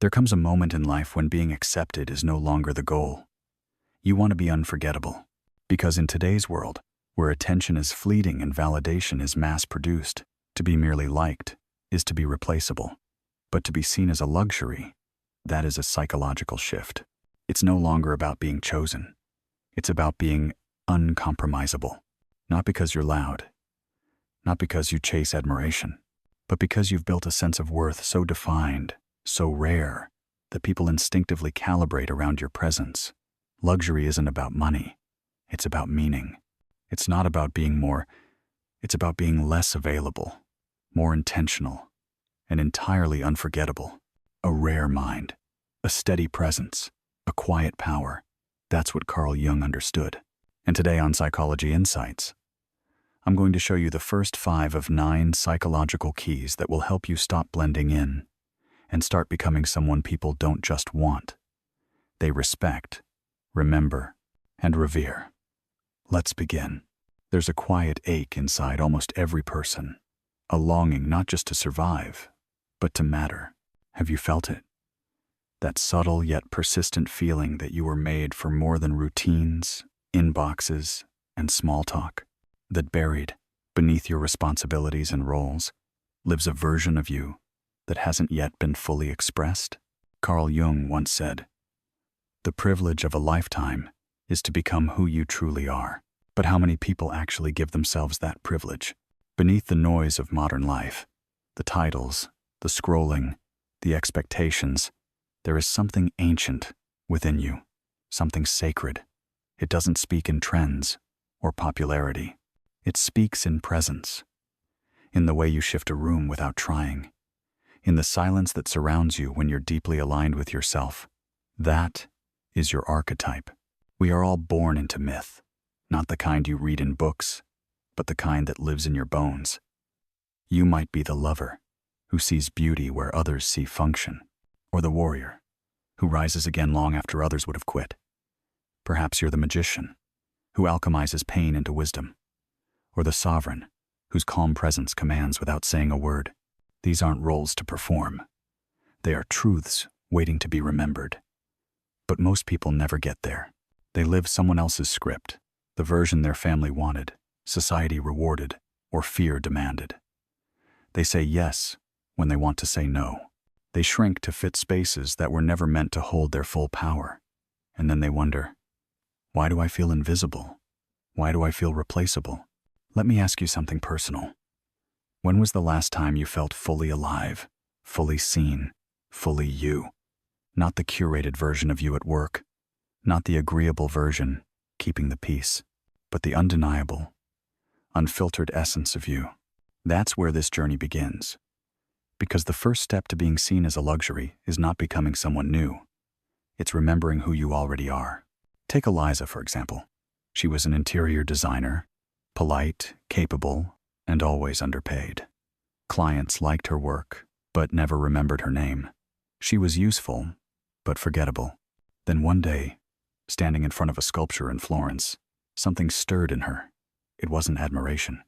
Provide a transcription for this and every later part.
There comes a moment in life when being accepted is no longer the goal. You want to be unforgettable. Because in today's world, where attention is fleeting and validation is mass-produced, to be merely liked is to be replaceable. But to be seen as a luxury, that is a psychological shift. It's no longer about being chosen. It's about being uncompromisable. Not because you're loud, not because you chase admiration, but because you've built a sense of worth so defined, so rare, that people instinctively calibrate around your presence. Luxury isn't about money. It's about meaning. It's not about being more. It's about being less available, more intentional, and entirely unforgettable. A rare mind, a steady presence, a quiet power. That's what Carl Jung understood. And today on Psychology Insights, I'm going to show you the first 5 of 9 psychological keys that will help you stop blending in and start becoming someone people don't just want. They respect, remember, and revere. Let's begin. There's a quiet ache inside almost every person, a longing not just to survive, but to matter. Have you felt it? That subtle yet persistent feeling that you were made for more than routines, inboxes, and small talk. That buried beneath your responsibilities and roles lives a version of you that hasn't yet been fully expressed. Carl Jung once said, "The privilege of a lifetime is to become who you truly are." But how many people actually give themselves that privilege? Beneath the noise of modern life, the titles, the scrolling, the expectations, there is something ancient within you, something sacred. It doesn't speak in trends or popularity. It speaks in presence, in the way you shift a room without trying, in the silence that surrounds you when you're deeply aligned with yourself. That is your archetype. We are all born into myth, not the kind you read in books, but the kind that lives in your bones. You might be the lover who sees beauty where others see function, or the warrior who rises again long after others would have quit. Perhaps you're the magician who alchemizes pain into wisdom, or the sovereign whose calm presence commands without saying a word. These aren't roles to perform. They are truths waiting to be remembered. But most people never get there. They live someone else's script, the version their family wanted, society rewarded, or fear demanded. They say yes when they want to say no. They shrink to fit spaces that were never meant to hold their full power. And then they wonder, why do I feel invisible? Why do I feel replaceable? Let me ask you something personal. When was the last time you felt fully alive, fully seen, fully you? Not the curated version of you at work, not the agreeable version, keeping the peace, but the undeniable, unfiltered essence of you. That's where this journey begins. Because the first step to being seen as a luxury is not becoming someone new. It's remembering who you already are. Take Eliza, for example. She was an interior designer, polite, capable, and always underpaid. Clients liked her work, but never remembered her name. She was useful, but forgettable. Then one day, standing in front of a sculpture in Florence, something stirred in her. It wasn't admiration.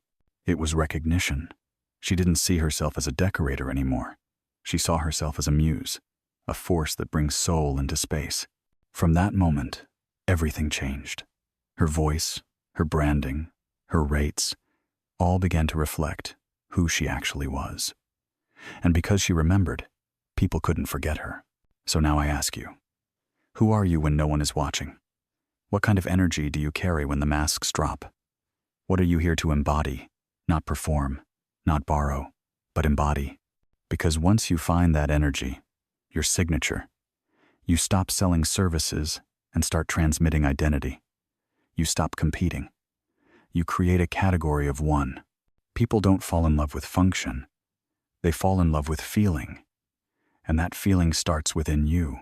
It was recognition. She didn't see herself as a decorator anymore. She saw herself as a muse, a force that brings soul into space. From that moment, everything changed. Her voice, her branding, her rates, all began to reflect who she actually was. And because she remembered, people couldn't forget her. So now I ask you, who are you when no one is watching? What kind of energy do you carry when the masks drop? What are you here to embody, not perform, not borrow, but embody? Because once you find that energy, your signature, you stop selling services and start transmitting identity. You stop competing. You create a category of one. People don't fall in love with function. They fall in love with feeling. And that feeling starts within you.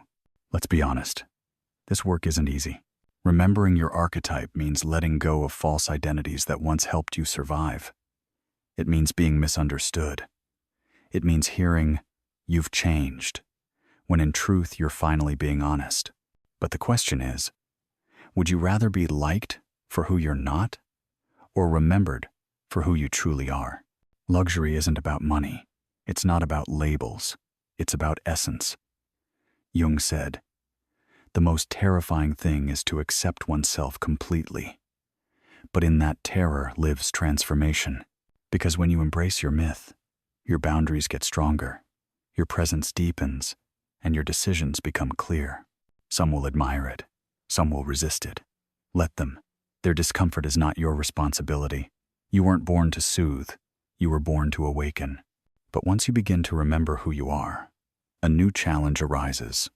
Let's be honest. This work isn't easy. Remembering your archetype means letting go of false identities that once helped you survive. It means being misunderstood. It means hearing, "You've changed," when in truth you're finally being honest. But the question is, would you rather be liked for who you're not, or remembered for who you truly are? Luxury isn't about money. It's not about labels. It's about essence. Jung said, "The most terrifying thing is to accept oneself completely. But in that terror lives transformation, because when you embrace your myth, your boundaries get stronger, your presence deepens, and your decisions become clear. Some will admire it, some will resist it. Let them. Their discomfort is not your responsibility. You weren't born to soothe, you were born to awaken. But once you begin to remember who you are, a new challenge arises,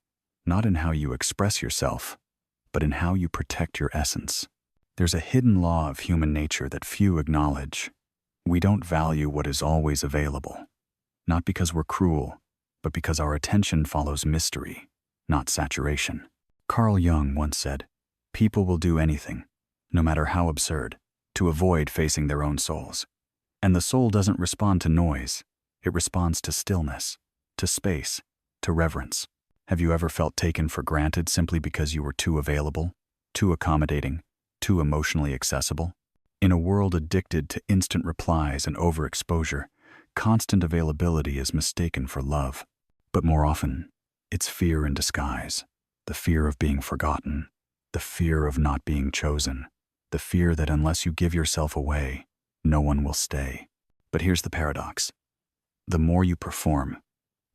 not in how you express yourself, but in how you protect your essence. There's a hidden law of human nature that few acknowledge. We don't value what is always available, not because we're cruel, but because our attention follows mystery, not saturation. Carl Jung once said, "People will do anything, no matter how absurd, to avoid facing their own souls. And the soul doesn't respond to noise, it responds to stillness, to space, to reverence." Have you ever felt taken for granted simply because you were too available, too accommodating, too emotionally accessible? In a world addicted to instant replies and overexposure, constant availability is mistaken for love. But more often, it's fear in disguise. The fear of being forgotten, the fear of not being chosen, the fear that unless you give yourself away, no one will stay. But here's the paradox. The more you perform,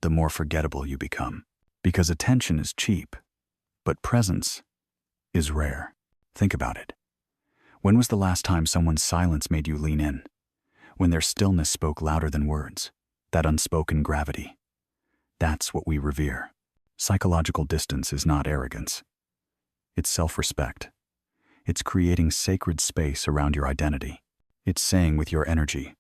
the more forgettable you become. Because attention is cheap, but presence is rare. Think about it. When was the last time someone's silence made you lean in? When their stillness spoke louder than words, that unspoken gravity. That's what we revere. Psychological distance is not arrogance. It's self-respect. It's creating sacred space around your identity. It's saying with your energy,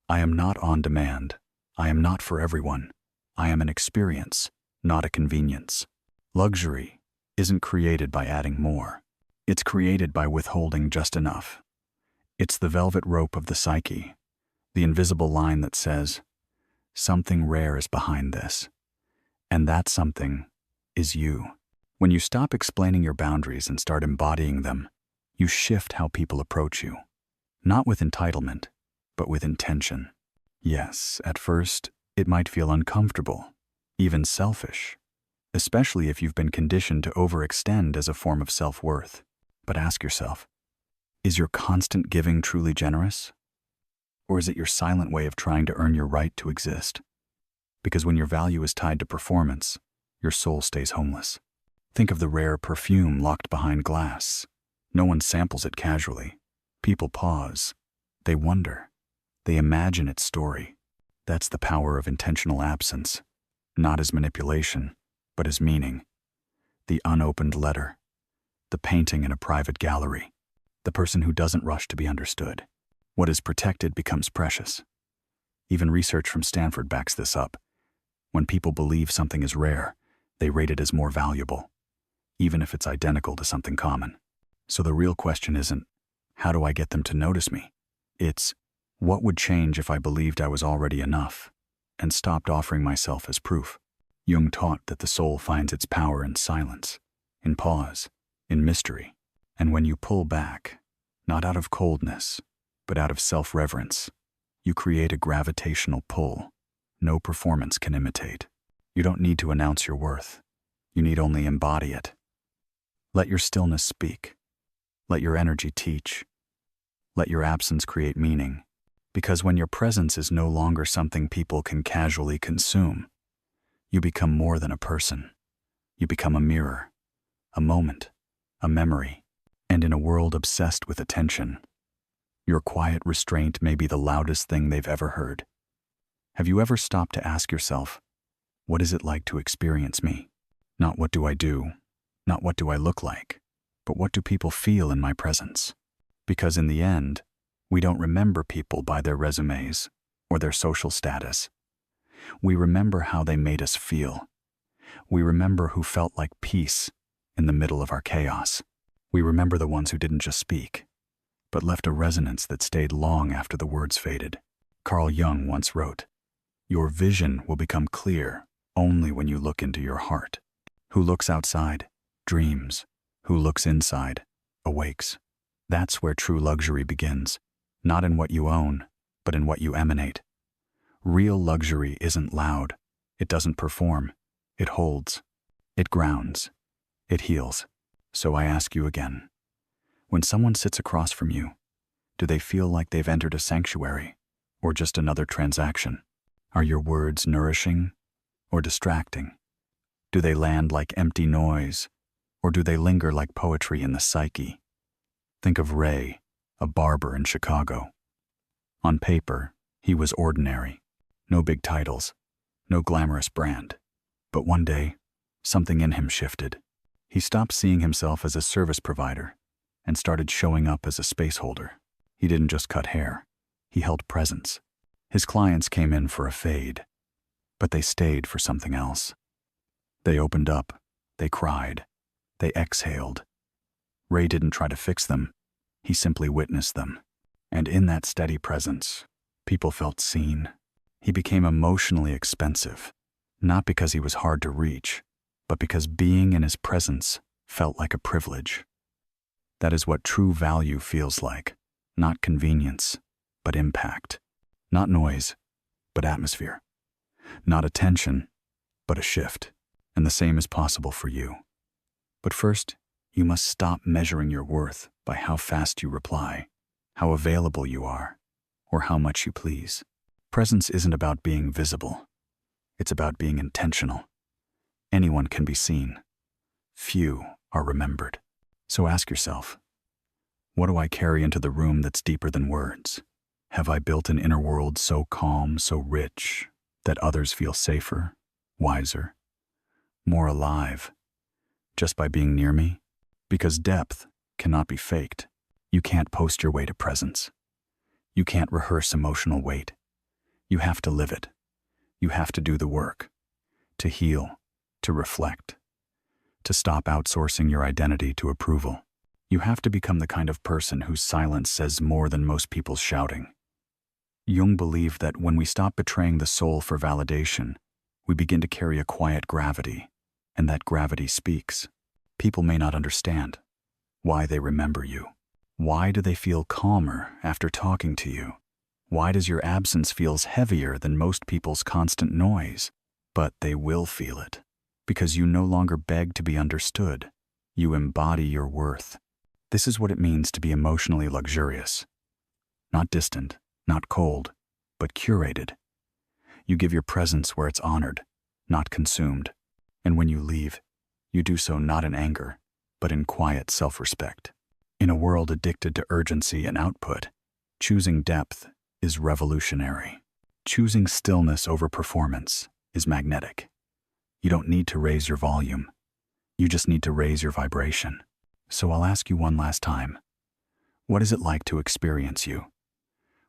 "I am not on demand. I am not for everyone. I am an experience, not a convenience." Luxury isn't created by adding more. It's created by withholding just enough. It's the velvet rope of the psyche, the invisible line that says, "Something rare is behind this." And that something is you. When you stop explaining your boundaries and start embodying them, you shift how people approach you. Not with entitlement, but with intention. Yes, at first, it might feel uncomfortable, even selfish, especially if you've been conditioned to overextend as a form of self-worth. But ask yourself, is your constant giving truly generous? Or is it your silent way of trying to earn your right to exist? Because when your value is tied to performance, your soul stays homeless. Think of the rare perfume locked behind glass. No one samples it casually. People pause. They wonder. They imagine its story. That's the power of intentional absence, not as manipulation, but as meaning. The unopened letter, the painting in a private gallery, the person who doesn't rush to be understood. What is protected becomes precious. Even research from Stanford backs this up. When people believe something is rare, they rate it as more valuable, even if it's identical to something common. So the real question isn't, how do I get them to notice me? It's, what would change if I believed I was already enough and stopped offering myself as proof? Jung taught that the soul finds its power in silence, in pause, in mystery. And when you pull back, not out of coldness, but out of self-reverence, you create a gravitational pull no performance can imitate. You don't need to announce your worth. You need only embody it. Let your stillness speak. Let your energy teach. Let your absence create meaning. Because when your presence is no longer something people can casually consume, you become more than a person. You become a mirror, a moment, a memory. And in a world obsessed with attention, your quiet restraint may be the loudest thing they've ever heard. Have you ever stopped to ask yourself, what is it like to experience me? Not what do I do, not what do I look like, but what do people feel in my presence? Because in the end, we don't remember people by their resumes or their social status. We remember how they made us feel. We remember who felt like peace in the middle of our chaos. We remember the ones who didn't just speak, but left a resonance that stayed long after the words faded. Carl Jung once wrote, "Your vision will become clear only when you look into your heart. Who looks outside, dreams. Who looks inside, awakes." That's where true luxury begins, not in what you own, but in what you emanate. Real luxury isn't loud. It doesn't perform. It holds. It grounds. It heals. So I ask you again. When someone sits across from you, do they feel like they've entered a sanctuary or just another transaction? Are your words nourishing or distracting? Do they land like empty noise or do they linger like poetry in the psyche? Think of Ray, a barber in Chicago. On paper, he was ordinary. No big titles, no glamorous brand. But one day, something in him shifted. He stopped seeing himself as a service provider and started showing up as a space holder. He didn't just cut hair. He held presence. His clients came in for a fade, but they stayed for something else. They opened up. They cried. They exhaled. Ray didn't try to fix them. He simply witnessed them. And in that steady presence, people felt seen. He became emotionally expensive, not because he was hard to reach, but because being in his presence felt like a privilege. That is what true value feels like. Not convenience, but impact. Not noise, but atmosphere. Not attention, but a shift. And the same is possible for you. But first, you must stop measuring your worth by how fast you reply, how available you are, or how much you please. Presence isn't about being visible. It's about being intentional. Anyone can be seen. Few are remembered. So ask yourself, what do I carry into the room that's deeper than words? Have I built an inner world so calm, so rich, that others feel safer, wiser, more alive, just by being near me? Because depth cannot be faked. You can't post your way to presence. You can't rehearse emotional weight. You have to live it. You have to do the work, to heal, to reflect, to stop outsourcing your identity to approval. You have to become the kind of person whose silence says more than most people's shouting. Jung believed that when we stop betraying the soul for validation, we begin to carry a quiet gravity, and that gravity speaks. People may not understand why they remember you. Why do they feel calmer after talking to you? Why does your absence feel heavier than most people's constant noise? But they will feel it, because you no longer beg to be understood. You embody your worth. This is what it means to be emotionally luxurious. Not distant, not cold, but curated. You give your presence where it's honored, not consumed. And when you leave, you do so not in anger, but in quiet self-respect. In a world addicted to urgency and output, choosing depth is revolutionary. Choosing stillness over performance is magnetic. You don't need to raise your volume. You just need to raise your vibration. So I'll ask you one last time. What is it like to experience you?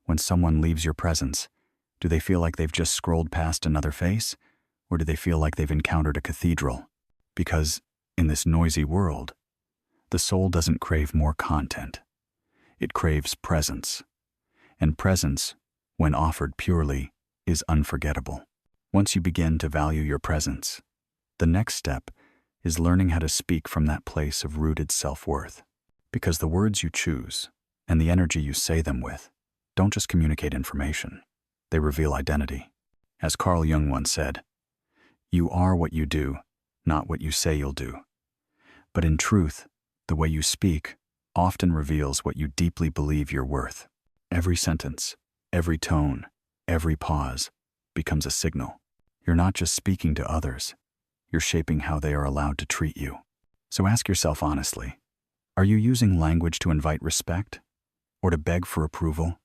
When someone leaves your presence, do they feel like they've just scrolled past another face? Or do they feel like they've encountered a cathedral? Because in this noisy world, the soul doesn't crave more content. It craves presence. And presence, when offered purely, is unforgettable. Once you begin to value your presence, the next step is learning how to speak from that place of rooted self-worth. Because the words you choose and the energy you say them with don't just communicate information, they reveal identity. As Carl Jung once said, "You are what you do, not what you say you'll do." But in truth, the way you speak often reveals what you deeply believe you're worth. Every sentence, every tone, every pause becomes a signal. You're not just speaking to others, you're shaping how they are allowed to treat you. So ask yourself honestly, are you using language to invite respect or to beg for approval?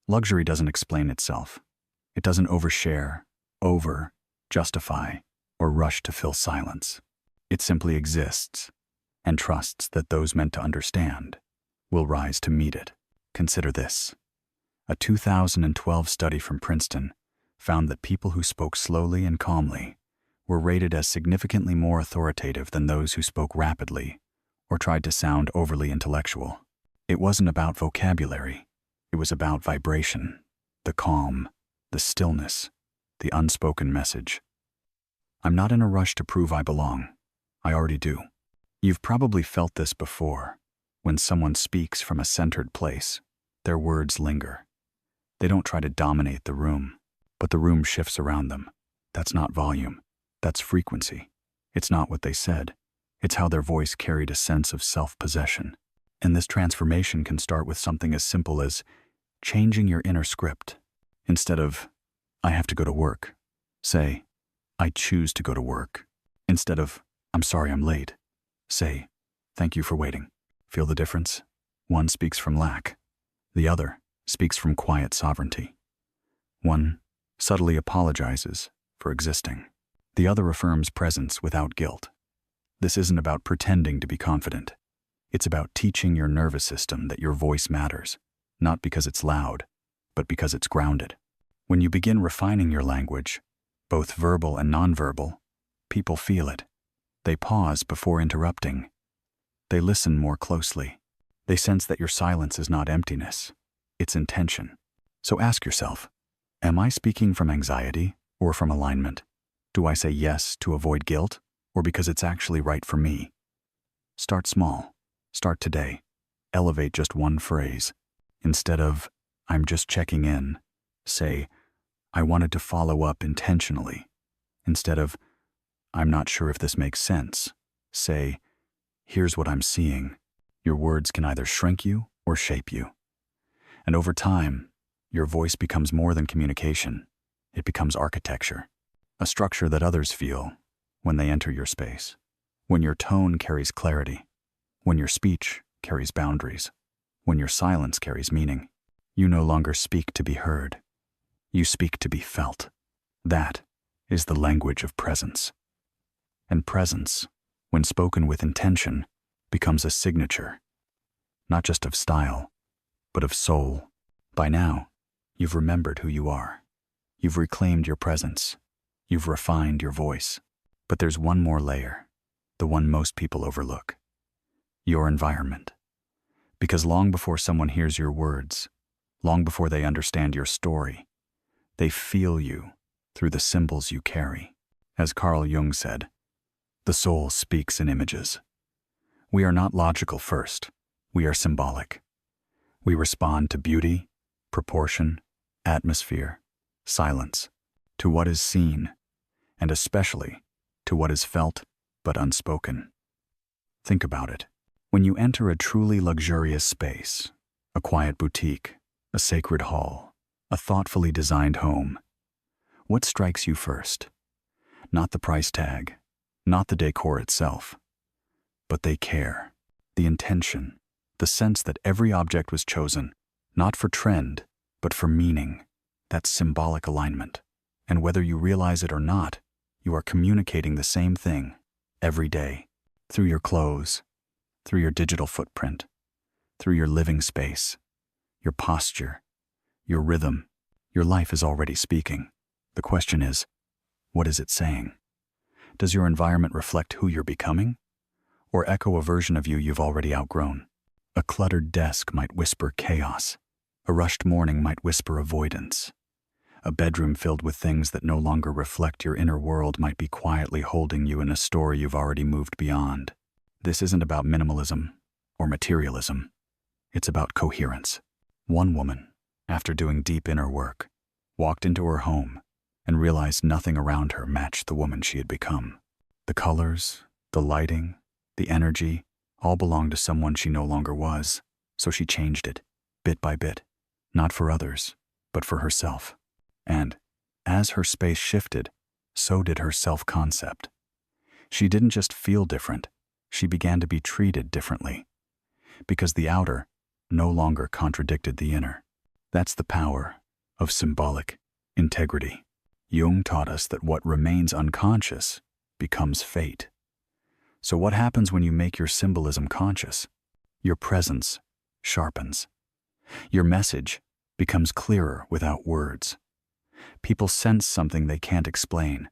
Luxury doesn't explain itself. It doesn't overshare, justify, or rush to fill silence. It simply exists and trusts that those meant to understand will rise to meet it. Consider this. A 2012 study from Princeton found that people who spoke slowly and calmly were rated as significantly more authoritative than those who spoke rapidly or tried to sound overly intellectual. It wasn't about vocabulary. It was about vibration, the calm, the stillness, the unspoken message. I'm not in a rush to prove I belong. I already do. You've probably felt this before. When someone speaks from a centered place, their words linger. They don't try to dominate the room, but the room shifts around them. That's not volume. That's frequency. It's not what they said. It's how their voice carried a sense of self-possession. And this transformation can start with something as simple as changing your inner script. Instead of, I have to go to work, say, I choose to go to work. Instead of, I'm sorry I'm late, say, thank you for waiting. Feel the difference? One speaks from lack. The other speaks from quiet sovereignty. One subtly apologizes for existing. The other affirms presence without guilt. This isn't about pretending to be confident. It's about teaching your nervous system that your voice matters, not because it's loud, but because it's grounded. When you begin refining your language, both verbal and nonverbal, people feel it. They pause before interrupting. They listen more closely. They sense that your silence is not emptiness, it's intention. So ask yourself, am I speaking from anxiety or from alignment? Do I say yes to avoid guilt or because it's actually right for me? Start small. Start today. Elevate just one phrase. Instead of, I'm just checking in, say, I wanted to follow up intentionally. Instead of, I'm not sure if this makes sense, say, here's what I'm seeing. Your words can either shrink you or shape you. And over time, your voice becomes more than communication. It becomes architecture, a structure that others feel when they enter your space. When your tone carries clarity, when your speech carries boundaries, when your silence carries meaning, you no longer speak to be heard. You speak to be felt. That is the language of presence. And presence, when spoken with intention, becomes a signature, not just of style, but of soul. By now, you've remembered who you are. You've reclaimed your presence. You've refined your voice. But there's one more layer, the one most people overlook. Your environment. Because long before someone hears your words, long before they understand your story, they feel you through the symbols you carry. As Carl Jung said, the soul speaks in images. We are not logical first, we are symbolic. We respond to beauty, proportion, atmosphere, silence, to what is seen, and especially to what is felt but unspoken. Think about it. When you enter a truly luxurious space, a quiet boutique, a sacred hall, a thoughtfully designed home, what strikes you first? Not the price tag, not the decor itself, but they care, the intention, the sense that every object was chosen, not for trend, but for meaning, that symbolic alignment. And whether you realize it or not, you are communicating the same thing every day, through your clothes, through your digital footprint, through your living space, your posture, your rhythm. Your life is already speaking. The question is, what is it saying? Does your environment reflect who you're becoming? Or echo a version of you you've already outgrown? A cluttered desk might whisper chaos. A rushed morning might whisper avoidance. A bedroom filled with things that no longer reflect your inner world might be quietly holding you in a story you've already moved beyond. This isn't about minimalism or materialism. It's about coherence. One woman, after doing deep inner work, walked into her home and realized nothing around her matched the woman she had become. The colors, the lighting, the energy, all belonged to someone she no longer was, so she changed it, bit by bit, not for others, but for herself. And, as her space shifted, so did her self-concept. She didn't just feel different, she began to be treated differently, because the outer no longer contradicted the inner. That's the power of symbolic integrity. Jung taught us that what remains unconscious becomes fate. So what happens when you make your symbolism conscious? Your presence sharpens. Your message becomes clearer without words. People sense something they can't explain,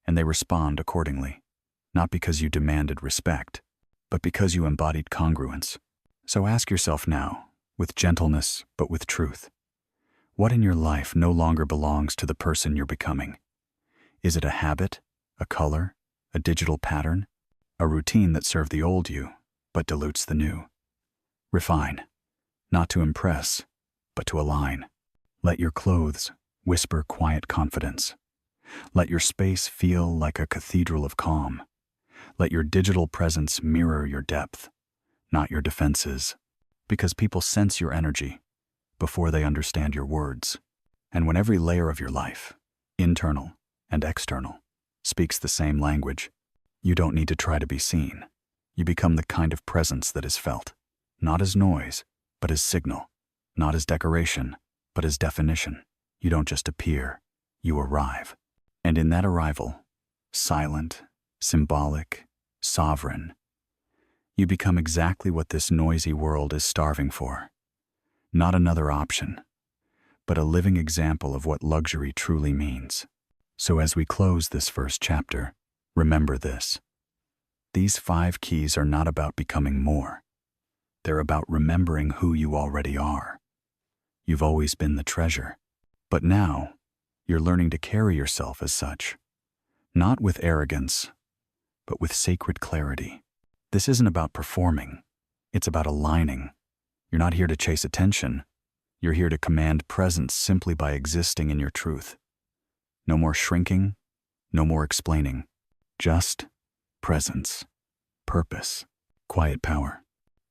and they respond accordingly, not because you demanded respect, but because you embodied congruence. So ask yourself now, with gentleness but with truth, what in your life no longer belongs to the person you're becoming? Is it a habit, a color, a digital pattern, a routine that served the old you but dilutes the new? Refine, not to impress, but to align. Let your clothes whisper quiet confidence. Let your space feel like a cathedral of calm. Let your digital presence mirror your depth, not your defenses, because people sense your energy before they understand your words. And when every layer of your life, internal and external, speaks the same language, you don't need to try to be seen. You become the kind of presence that is felt, not as noise, but as signal, not as decoration, but as definition. You don't just appear, you arrive. And in that arrival, silent, symbolic, sovereign, you become exactly what this noisy world is starving for. Not another option, but a living example of what luxury truly means. So as we close this first chapter, remember this. These 5 keys are not about becoming more. They're about remembering who you already are. You've always been the treasure, but now you're learning to carry yourself as such, not with arrogance, but with sacred clarity. This isn't about performing. It's about aligning. You're not here to chase attention. You're here to command presence simply by existing in your truth. No more shrinking, no more explaining. Just presence, purpose, quiet power.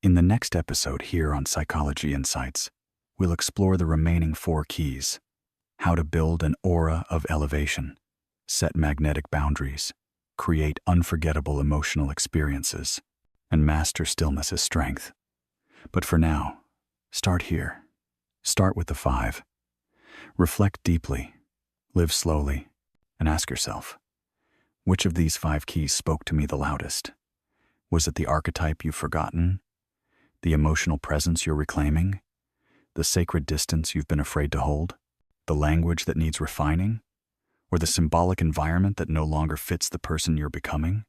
In the next episode here on Psychology Insights, we'll explore the remaining 4 keys: how to build an aura of elevation, set magnetic boundaries, create unforgettable emotional experiences, and master stillness as strength. But for now, start here. Start with the 5. Reflect deeply, live slowly, and ask yourself, which of these 5 keys spoke to me the loudest? Was it the archetype you've forgotten? The emotional presence you're reclaiming? The sacred distance you've been afraid to hold? The language that needs refining? Or the symbolic environment that no longer fits the person you're becoming?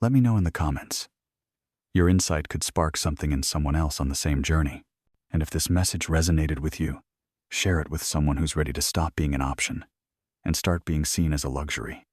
Let me know in the comments. Your insight could spark something in someone else on the same journey. And if this message resonated with you, share it with someone who's ready to stop being an option and start being seen as a luxury.